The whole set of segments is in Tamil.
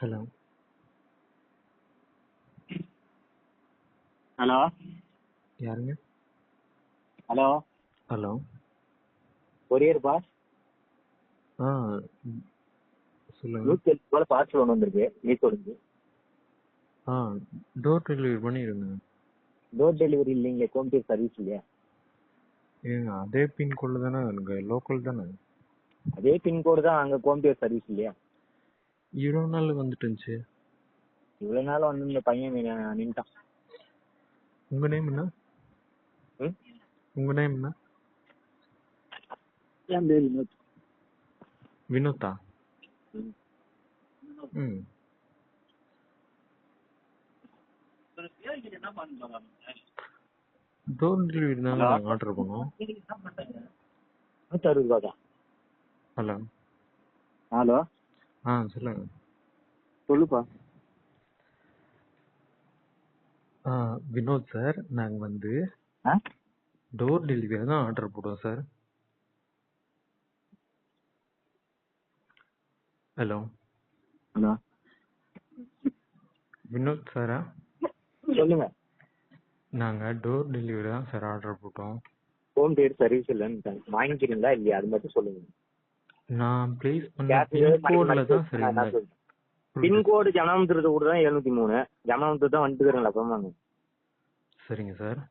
ஹலோ ஹலோ யாருங்க? ஹலோ ஹலோ கொரியர் பாஸ் ஆ சொல்லுங்க. 170 ரூபாய் பார்சல் ஒன்று வந்திருக்கு மீஷோலேருந்து. ஆ டோர் டெலிவரி பண்ணிடுங்க. டோர் டெலிவரி இல்லைங்களே, ஹோம் டெலிவரி சர்வீஸ் இல்லையா? ஏங்க அதே பின்கோடில் தானே எனக்கு லோக்கல் தானே. அதே பின்கோடு தான், அங்கே ஹோம் டெலிவரி சர்வீஸ் இல்லையா? இவ்வளோ நாள் வந்துட்டு இருந்துச்சு. இவ்வளோ நாள் வந்து இந்த பையன் நின்ட்டான். உங்கள் நேம் என்ன? ம் உங்கள் நேம் என்ன? என் பேர் வினோத். வினோத்தா? ம். ம் டோர் டெலிவரி தாங்க நாங்கள் ஆர்டர் பண்ணோம். 160 ரூபா தான். ஹலோ ஹலோ ஆ சொல்லுங்க. சொல்லுப்பா. ஆ வினோத் சார், நாங்கள் வந்து ஆ டோர் டெலிவரி தான் ஆர்டர் போடுவோம் சார். ஹலோ ஹலோ வினோத் சாரா? சொல்லுங்க. நாங்கள் டோர் டெலிவரி தான் சார் ஆர்டர் போட்டோம். ஹோம் டெலிவரி சர்வீஸ் இல்லைன்னு வாங்கிக்கிறீங்களா இல்லையா, அது மட்டும் சொல்லுங்க. நான் பிளேஸ் பண்ண பின்கோடில் தான் சார் இருந்தேன். பின்கோடு ஜனமந்திரத்தை கூட தான் 703. ஜனமந்திரம் தான் வந்துட்டுக்கிறேங்களா அப்பமாங்க. சரிங்க சார்.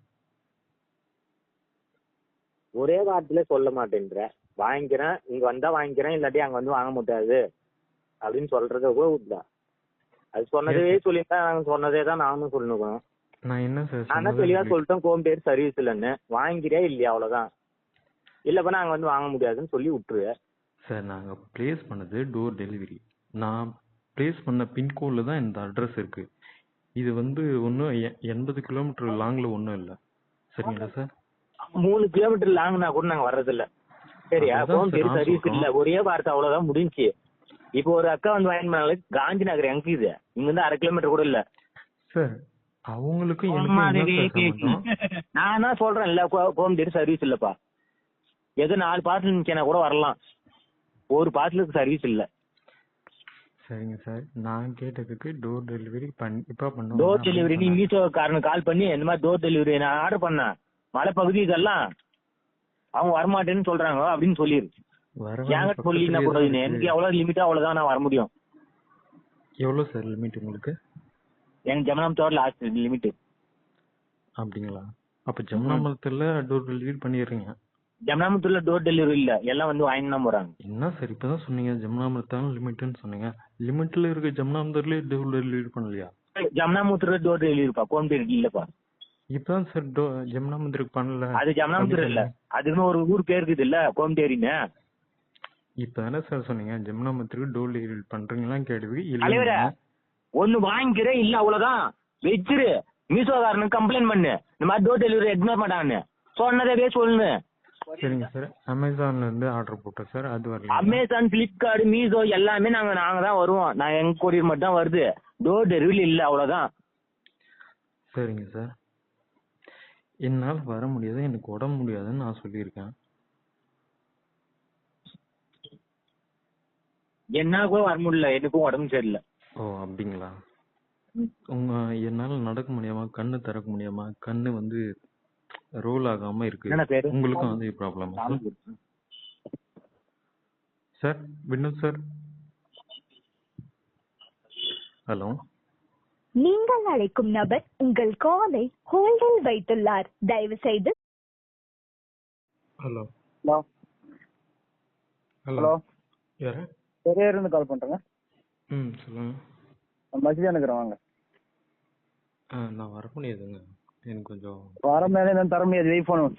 ஒரே வார்த்தையில சொல்ல மாட்டேன்ற. வாங்கிக்கிறேன், இங்க வந்தா வாங்கிக்கிறேன், இல்லாட்டி அங்க வந்து வாங்க முடியாது அப்படின்னு சொல்றத கூட விட்டுதான். அது சொன்னதே சொல்லிட்டா, நாங்க சொன்னதே தான் நானும் சொல்லணும். நான் என்ன சார் நான் தான் தெளிவா சொல்லிட்டேன், ஹோம் டெலிவரி சர்வீஸ் இல்லைன்னு. வாங்கிறியா இல்லையா, அவ்வளவுதான். இல்லப்பா நாங்க வந்து வாங்க முடியாதுன்னு சொல்லி விட்டுரு சார். நாங்கள் பிளேஸ் பண்ணது டோர் டெலிவரி. நான் பிளேஸ் பண்ண பின்கோடில் தான் இந்த அட்ரஸ் இருக்கு. இது வந்து ஒன்றும் 80 கிலோமீட்டர் லாங்கில் ஒன்றும் இல்லை. சரிங்களா சார்? 3 கிலோமீட்டர் லாங்னா கூட நாங்க வர்றதில்ல. சரியா? ஹோம் டெலிவரி சர்வீஸ் இல்ல, ஒரே வார்த்தை, அவ்வளவுதான், முடிஞ்சு. இப்போ ஒரு அக்கா வந்து வாங்கி பண்ணாங்க, காந்தி நகர் எங்க இது, இங்க இருந்து 1/2 கிலோமீட்டர் கூட இல்ல சார். அவங்களுக்கும் எனக்கும் நான் தான் சொல்றேன் இல்ல, ஹோம் டெலிவரி சர்வீஸ் இல்லப்பா. ஏதோ 4 பார்சல் நிக்கனா கூட வரலாம், ஒரு பார்சலுக்கு சர்வீஸ் இல்ல. சரிங்க சார். நான் கேட்டதுக்கு டோர் டெலிவரி இப்போ பண்ணுவோம். டோர் டெலிவரி நீ மீஷோ காரனுக்கு கால் பண்ணி இந்த மாதிரி டோர் டெலிவரி நான் ஆர்டர் பண்ணேன், மலை பகுதி இதெல்லாம் அவங்க வரமாட்டேன்னு சொல்றாங்க அப்படின்னு சொல்லிரு. என்கிட்ட சொல்லினா கூட எனக்கு எவ்வளவு லிமிட்டா அவ்வளவுதான் நான் வர முடியும். எவ்வளோ சார் லிமிட் உங்களுக்கு? எனக்கு ஜமுனாமத்தோட லாஸ்ட் லிமிட். அப்படிங்களா? அப்போ ஜமுனாமரத்தில் டோர் டெலிவரி பண்ணிடுறீங்க? ஜமுனாமத்தூர்ல டோர் டெலிவரி இல்ல, எல்லாம் வந்து வாங்கி தான் போறாங்க. என்ன சார் இப்பதான் சொன்னீங்க ஜமுனாமரத்தான லிமிட்னு சொன்னீங்க. லிமிட்ல இருக்க ஜமுனாமரத்துலயே டோர் டெலிவரி பண்ணலையா? ஜமுனாமத்தூர்ல டோர் டெலிவரிப்பா, ஹோம் டெலிவரி இல்லப்பா. இப்பதான் சார் ஜமுனாமரத்துக்கு பண்ணல. அது ஜமுனாமத்தூர் இல்ல, அதுக்குன்னு ஒரு ஊர் பேர் இருக்குது இல்ல, ஹோம் டெலிவரின்னு. இப்பதானே சார் சொன்னீங்க ஜமுனாமரத்துக்கு டோர் டெலிவரி பண்றீங்களான்னு கேட்டதுக்கு இல்ல. ஒண்ணு வாங்கிக்கிறேன் இல்ல, அவ்வளவுதான், வச்சிரு. மீசோகாரனுக்கு கம்ப்ளைண்ட் பண்ணு, இந்த மாதிரி டோர் டெலிவரி எடுக்க மாட்டான்னு சொன்னதே சொல்லு. சரிங்க சார். அமேசான்ல இருந்து ஆர்டர் போட்டேன் சார், அது வரல. அமேசான், பிளிப்கார்ட், மீசோ எல்லாமே நாங்க தான் வருவோம். நான் எங்க கொரியர் மட்டும் தான் வருது, டோர் டெலிவரி இல்ல, அவ்வளவுதான். சரிங்க சார். என்னால் வர முடியாது, எனக்கு உடம்பு முடியாதுன்னு நான் சொல்லியிருக்கேன். என்ன கூட வர முடியல, எனக்கும் உடம்பு சரியில்லை. ஓ அப்படிங்களா? என்னால நடக்க முடியாம, கண்ணு திறக்க முடியாம, கண்ணு வந்து ரோல் ஆகாம இருக்கு. உங்களுக்கும் அதே problem sir? Vinod sir. Hello. நீங்கள் அழைக்கும் நபர் உங்கள் காலை ஹோல்டில் வைத்துள்ளார், தயவு செய்து. ஹலோ ஹலோ ஹலோ யாரு? கொரியர் இருந்து கால் பண்றேங்க. சொல்லுங்க. மசிதா நகர் வாங்க. நான் வர முடியாதுங்க, எனக்கு கொஞ்சம் வர மேலே தர முடியாது, வெயிட் பண்ணுவோம்.